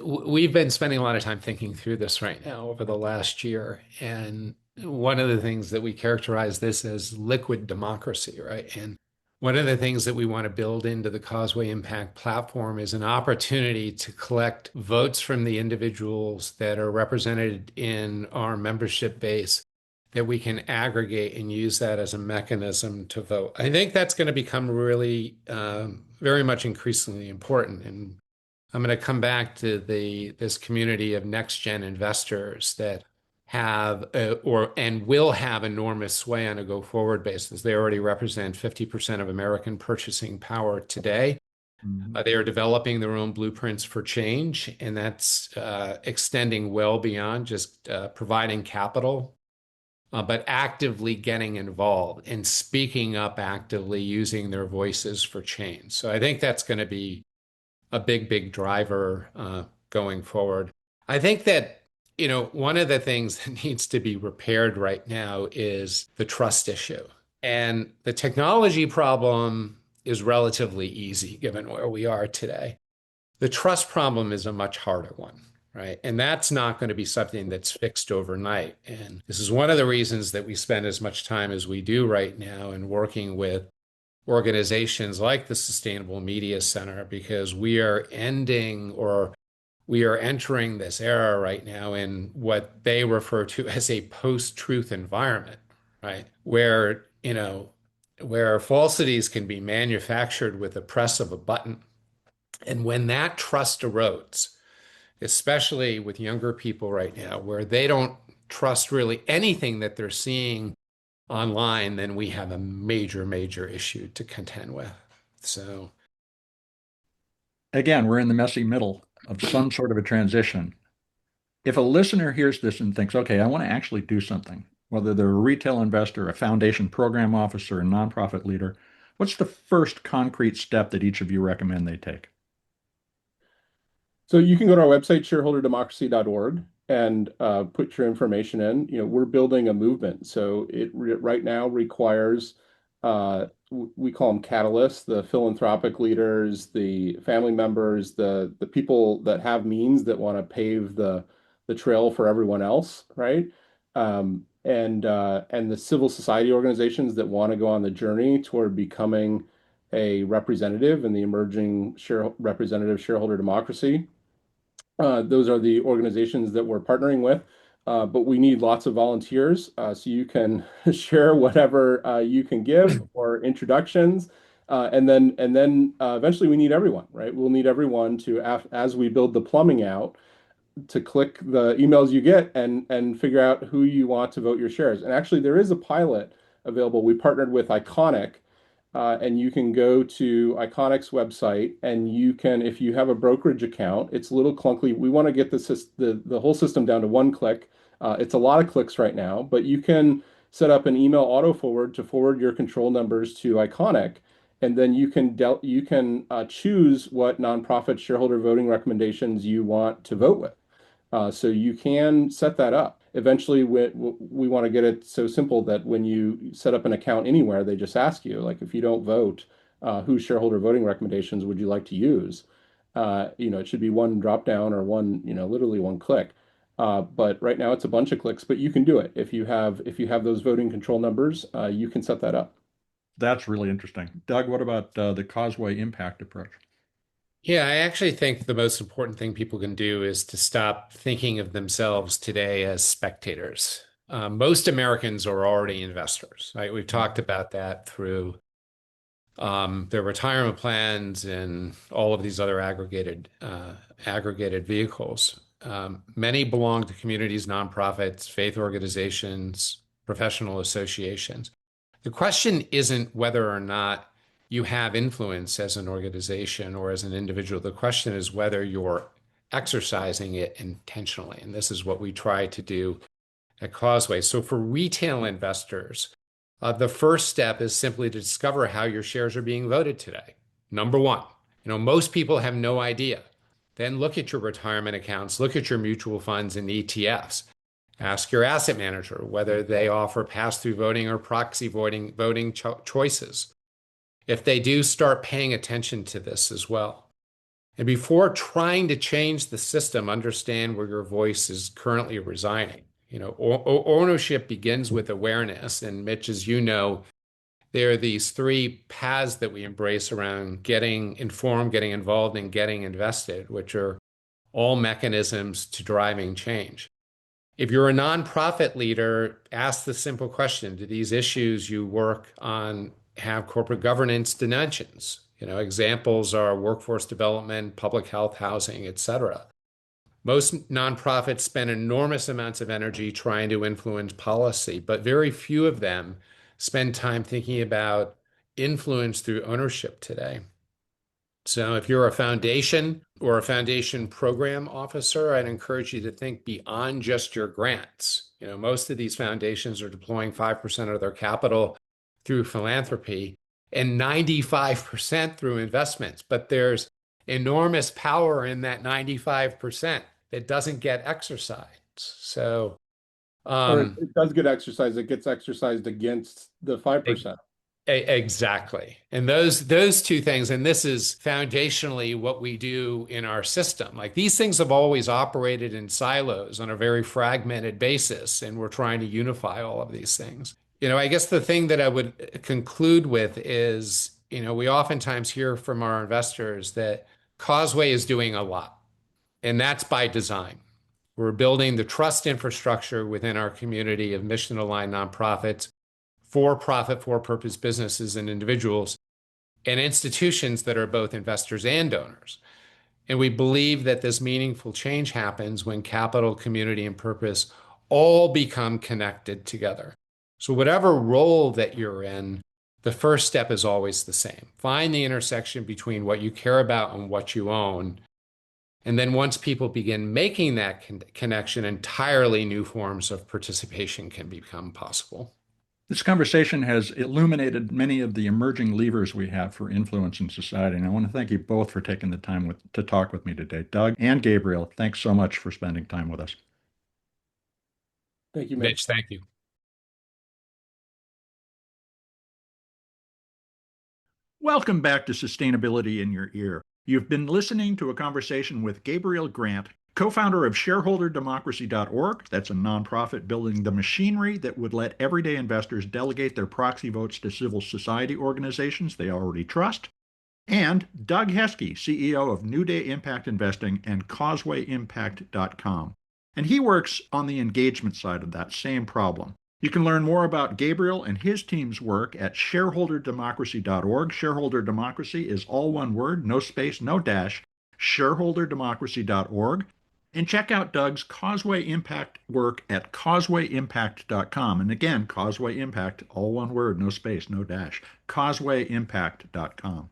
we've been spending a lot of time thinking through this right now over the last year. And one of the things that we characterize this as liquid democracy, right? And one of the things that we want to build into the Causeway Impact platform is an opportunity to collect votes from the individuals that are represented in our membership base that we can aggregate and use that as a mechanism to vote. I think that's going to become really very much increasingly important. And I'm going to come back to this community of next gen investors that have and will have enormous sway on a go forward basis. They already represent 50% of American purchasing power today. Mhm. They are developing their own blueprints for change, and that's extending well beyond just providing capital, but actively getting involved and speaking up actively, using their voices for change. So I think that's going to be a big driver going forward. I think that, one of the things that needs to be repaired right now is the trust issue. And the technology problem is relatively easy given where we are today. The trust problem is a much harder one, right? And that's not going to be something that's fixed overnight. And this is one of the reasons that we spend as much time as we do right now in working with organizations like the Sustainable Media Center, because we are entering this era right now in what they refer to as a post-truth environment, right? Where falsities can be manufactured with the press of a button. And when that trust erodes, especially with younger people right now, where they don't trust really anything that they're seeing online, then we have a major issue to contend with. So, Again, we're in the messy middle of some sort of a transition. If a listener hears this and thinks, okay, I want to actually do something, whether they're a retail investor, a foundation program officer, a nonprofit leader, what's the first concrete step that each of you recommend they take? So you can go to our website, shareholderdemocracy.org, and put your information in. We're building a movement. So it right now requires, we call them catalysts, the philanthropic leaders, the family members, the people that have means that want to pave the trail for everyone else, right? And the civil society organizations that want to go on the journey toward becoming a representative in the emerging representative shareholder democracy. Those are the organizations that we're partnering with. But we need lots of volunteers, so you can share whatever you can give or introductions. And then eventually we need everyone, right? We'll need everyone to, as we build the plumbing out, to click the emails you get and figure out who you want to vote your shares. And actually, there is a pilot available. We partnered with Iconic, and you can go to Iconic's website, and you can, if you have a brokerage account, it's a little clunky. We want to get the whole system down to one click. It's a lot of clicks right now, but you can set up an email auto forward to forward your control numbers to Iconic, and then you can choose what nonprofit shareholder voting recommendations you want to vote with. So you can set that up. Eventually, we want to get it so simple that when you set up an account anywhere, they just ask you, like, if you don't vote, whose shareholder voting recommendations would you like to use? It should be one drop down or one, literally one click. But right now it's a bunch of clicks, but you can do it. If you have those voting control numbers, you can set that up. That's really interesting. Doug, what about the Causeway impact approach? Yeah, I actually think the most important thing people can do is to stop thinking of themselves today as spectators. Most Americans are already investors, right? We've talked about that through their retirement plans and all of these other aggregated vehicles. Many belong to communities, nonprofits, faith organizations, professional associations. The question isn't whether or not you have influence as an organization or as an individual. The question is whether you're exercising it intentionally. And this is what we try to do at Causeway. So for retail investors, the first step is simply to discover how your shares are being voted today. Number one, most people have no idea. Then look at your retirement accounts, look at your mutual funds and ETFs. Ask your asset manager whether they offer pass-through voting or proxy voting choices. If they do, start paying attention to this as well. And before trying to change the system, understand where your voice is currently residing. Ownership begins with awareness. And Mitch, as you know, there are these three paths that we embrace around getting informed, getting involved, and getting invested, which are all mechanisms to driving change. If you're a nonprofit leader, ask the simple question: do these issues you work on have corporate governance dimensions? Examples are workforce development, public health, housing, et cetera. Most nonprofits spend enormous amounts of energy trying to influence policy, but very few of them spend time thinking about influence through ownership today. So if you're a foundation or a foundation program officer, I'd encourage you to think beyond just your grants. Most of these foundations are deploying 5% of their capital through philanthropy and 95% through investments. But there's enormous power in that 95% that doesn't get exercised. So, Or it does get exercised. It gets exercised against the 5%. Exactly. And those two things, and this is foundationally what we do in our system. Like these things have always operated in silos on a very fragmented basis, and we're trying to unify all of these things. I guess the thing that I would conclude with is, we oftentimes hear from our investors that Causeway is doing a lot, and that's by design. We're building the trust infrastructure within our community of mission-aligned nonprofits, for-profit, for-purpose businesses and individuals, and institutions that are both investors and donors. And we believe that this meaningful change happens when capital, community, and purpose all become connected together. So whatever role that you're in, the first step is always the same. Find the intersection between what you care about and what you own. And then once people begin making that connection, entirely new forms of participation can become possible. This conversation has illuminated many of the emerging levers we have for influence in society. And I want to thank you both for taking the time to talk with me today. Doug and Gabriel, thanks so much for spending time with us. Thank you, Mitch. Mitch, thank you. Welcome back to Sustainability in Your Ear. You've been listening to a conversation with Gabriel Grant, co-founder of ShareholderDemocracy.org. That's a nonprofit building the machinery that would let everyday investors delegate their proxy votes to civil society organizations they already trust. And Doug Heskey, CEO of New Day Impact Investing and CausewayImpact.com. And he works on the engagement side of that same problem. You can learn more about Gabriel and his team's work at ShareholderDemocracy.org. Shareholder Democracy is all one word, no space, no dash, ShareholderDemocracy.org. And check out Doug's Causeway Impact work at CausewayImpact.com. And again, Causeway Impact, all one word, no space, no dash, CausewayImpact.com.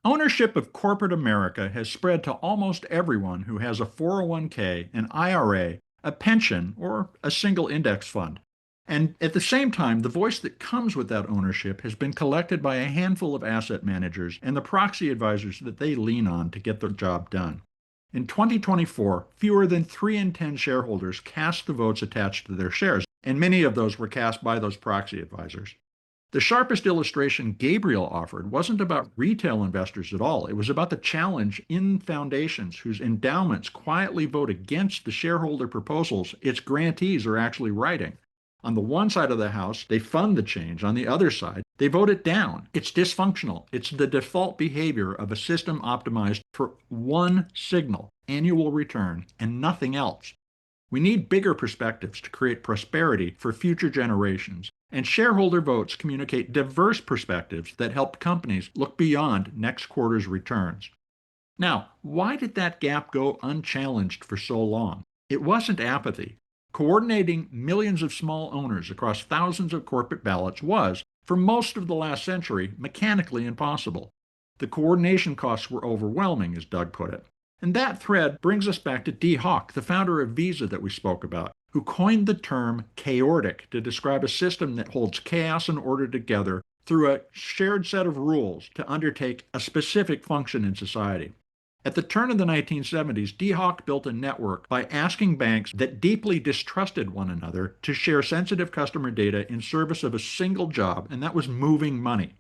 Ownership of corporate America has spread to almost everyone who has a 401k, an IRA, a pension, or a single index fund. And at the same time, the voice that comes with that ownership has been collected by a handful of asset managers and the proxy advisors that they lean on to get their job done. In 2024, fewer than 3 in 10 shareholders cast the votes attached to their shares, and many of those were cast by those proxy advisors. The sharpest illustration Gabriel offered wasn't about retail investors at all. It was about the challenge in foundations whose endowments quietly vote against the shareholder proposals its grantees are actually writing. On the one side of the house, they fund the change. On the other side, they vote it down. It's dysfunctional. It's the default behavior of a system optimized for one signal, annual return, and nothing else. We need bigger perspectives to create prosperity for future generations, and shareholder votes communicate diverse perspectives that help companies look beyond next quarter's returns. Now, why did that gap go unchallenged for so long? It wasn't apathy. Coordinating millions of small owners across thousands of corporate ballots was, for most of the last century, mechanically impossible. The coordination costs were overwhelming, as Doug put it. And that thread brings us back to Dee Hock, the founder of Visa that we spoke about, who coined the term chaordic to describe a system that holds chaos and order together through a shared set of rules to undertake a specific function in society. At the turn of the 1970s, Dee Hock built a network by asking banks that deeply distrusted one another to share sensitive customer data in service of a single job, and that was moving money.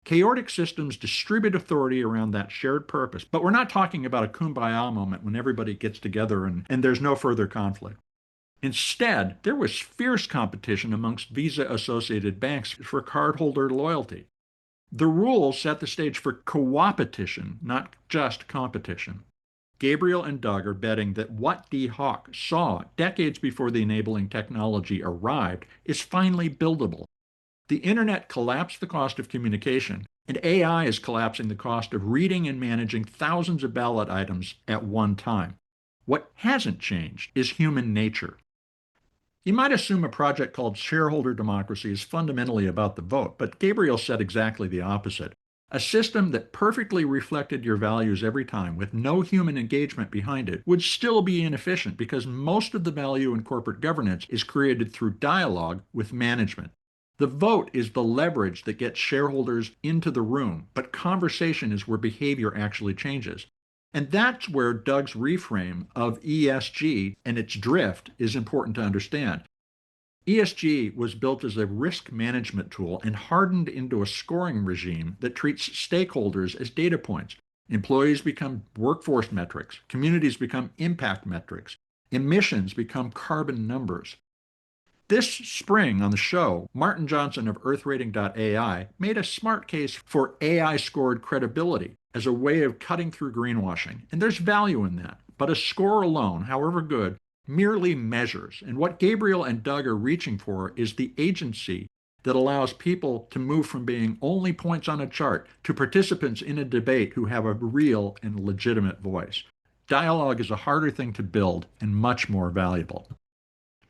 Chaotic systems distribute authority around that shared purpose, but we're not talking about a kumbaya moment when everybody gets together and there's no further conflict. Instead, there was fierce competition amongst Visa-associated banks for cardholder loyalty. The rules set the stage for coopetition, not just competition. Gabriel and Doug are betting that what Dee Hock saw decades before the enabling technology arrived is finally buildable. The internet collapsed the cost of communication, and AI is collapsing the cost of reading and managing thousands of ballot items at one time. What hasn't changed is human nature. You might assume a project called Shareholder Democracy is fundamentally about the vote, but Gabriel said exactly the opposite. A system that perfectly reflected your values every time with no human engagement behind it would still be inefficient because most of the value in corporate governance is created through dialogue with management. The vote is the leverage that gets shareholders into the room, but conversation is where behavior actually changes. And that's where Doug's reframe of ESG and its drift is important to understand. ESG was built as a risk management tool and hardened into a scoring regime that treats stakeholders as data points. Employees become workforce metrics, communities become impact metrics, emissions become carbon numbers. This spring on the show, Martin Johnson of EarthRating.ai made a smart case for AI-scored credibility as a way of cutting through greenwashing, and there's value in that. But a score alone, however good, merely measures, and what Gabriel and Doug are reaching for is the agency that allows people to move from being only points on a chart to participants in a debate who have a real and legitimate voice. Dialogue is a harder thing to build and much more valuable.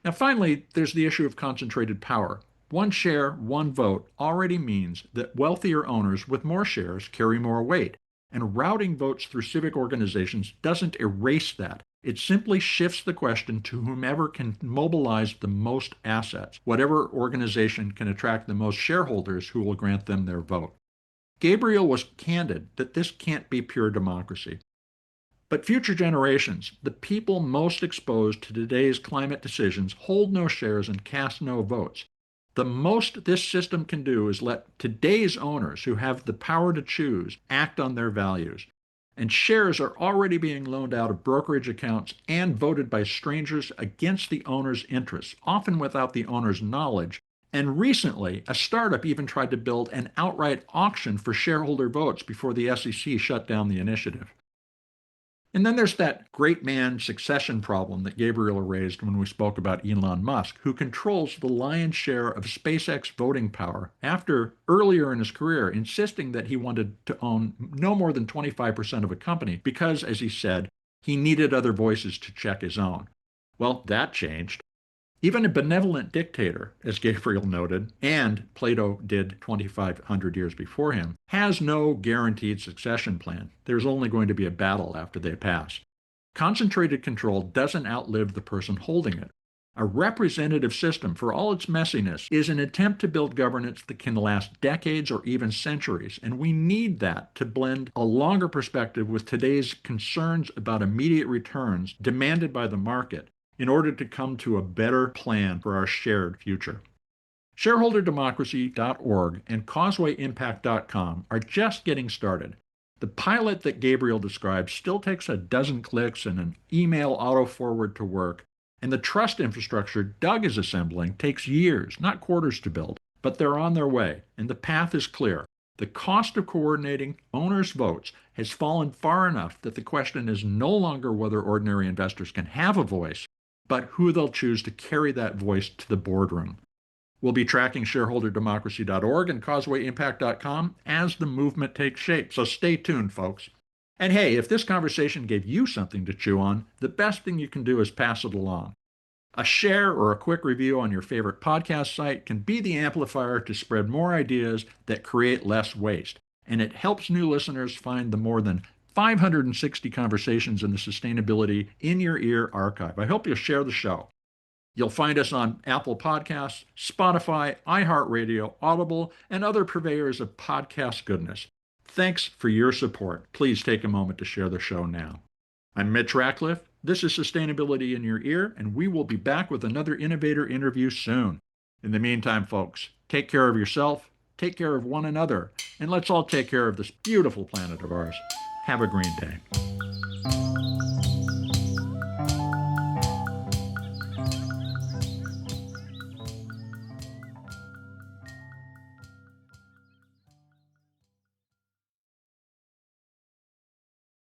Now, finally, there's the issue of concentrated power. One share, one vote already means that wealthier owners with more shares carry more weight, and routing votes through civic organizations doesn't erase that. It simply shifts the question to whomever can mobilize the most assets, whatever organization can attract the most shareholders who will grant them their vote. Gabriel was candid that this can't be pure democracy. But future generations, the people most exposed to today's climate decisions, hold no shares and cast no votes. The most this system can do is let today's owners, who have the power to choose, act on their values. And shares are already being loaned out of brokerage accounts and voted by strangers against the owner's interests, often without the owner's knowledge. And recently, a startup even tried to build an outright auction for shareholder votes before the SEC shut down the initiative. And then there's that great man succession problem that Gabriel raised when we spoke about Elon Musk, who controls the lion's share of SpaceX voting power after earlier in his career insisting that he wanted to own no more than 25% of a company because, as he said, he needed other voices to check his own. Well, that changed. Even a benevolent dictator, as Gabriel noted, and Plato did 2,500 years before him, has no guaranteed succession plan. There's only going to be a battle after they pass. Concentrated control doesn't outlive the person holding it. A representative system, for all its messiness, is an attempt to build governance that can last decades or even centuries, and we need that to blend a longer perspective with today's concerns about immediate returns demanded by the market in order to come to a better plan for our shared future. Shareholderdemocracy.org and CausewayImpact.com are just getting started. The pilot that Gabriel described still takes a dozen clicks and an email auto-forward to work, and the trust infrastructure Doug is assembling takes years, not quarters to build, but they're on their way, and the path is clear. The cost of coordinating owners' votes has fallen far enough that the question is no longer whether ordinary investors can have a voice, but who they'll choose to carry that voice to the boardroom. We'll be tracking shareholderdemocracy.org and causewayImpact.com as the movement takes shape, so stay tuned, folks. And hey, if this conversation gave you something to chew on, the best thing you can do is pass it along. A share or a quick review on your favorite podcast site can be the amplifier to spread more ideas that create less waste, and it helps new listeners find the more than 560 conversations in the Sustainability in Your Ear archive. I hope you'll share the show. You'll find us on Apple Podcasts, Spotify, iHeartRadio, Audible, and other purveyors of podcast goodness. Thanks for your support. Please take a moment to share the show now. I'm Mitch Ratcliffe. This is Sustainability in Your Ear, and we will be back with another innovator interview soon. In the meantime, folks, take care of yourself, take care of one another, and let's all take care of this beautiful planet of ours. Have a green day.